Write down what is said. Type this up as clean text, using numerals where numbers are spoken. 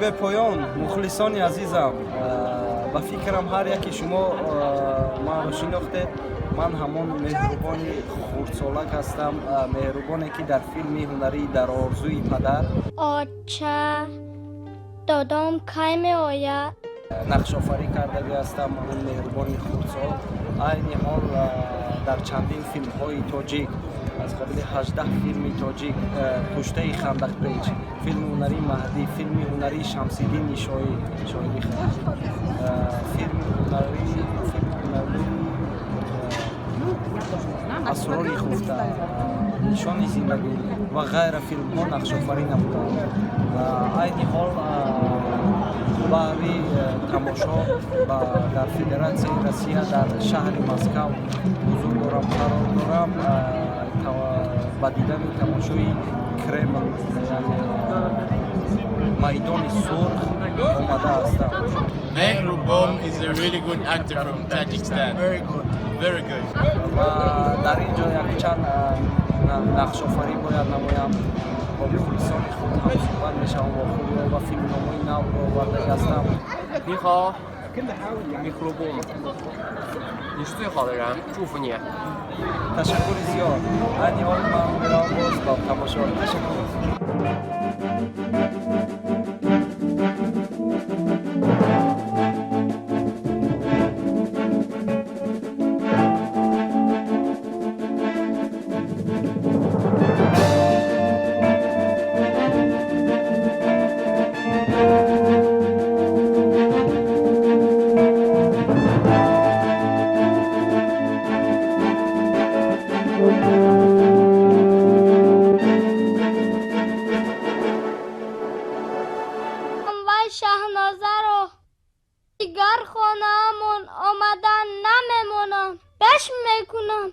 به پایان مخلصان عزیزم با فکرم هر یکی شما ما رو شناخته من همون مهربانی خردسالک هستم مهربانی که در فیلم هنری در آرزوی پدر آچه دادام کی می آید نقش آفرین کرده هستم اون مهربانی خردسال عین حال در چندین فیلم های تاجیک از قبیل 18 فیلم تاجیک پشته خندق پیچ فیلم هنری مهدی فیلم هنری شمس‌الدین شاهی فیلم هنری اسرار خفته نشان زندگی و غیر فیلم ها نقش آفرین بودند عین حال برای تماشا در فدراسیای روسیه در شهر مسکو حضور دارم قرار دارم با دیدن تماشای کرمل یعنی میدان سرخ آمده هستم. Mehrubom is a really good actor from Tajikistan. Very good. و در اینجا یک چند نقش آفرین باید نمایم با مخلصان خود هم صحبت میشم با خود و فیلم نامای نو رو آورده هستم. 你好，米克鲁布，你是最好的人，祝福你。 تشکر زیاد. عین حال من میرم باز با تماشا تشکر. شهنازه رو دیگر خانه‌مون آمدن نمیمونم بش میکنم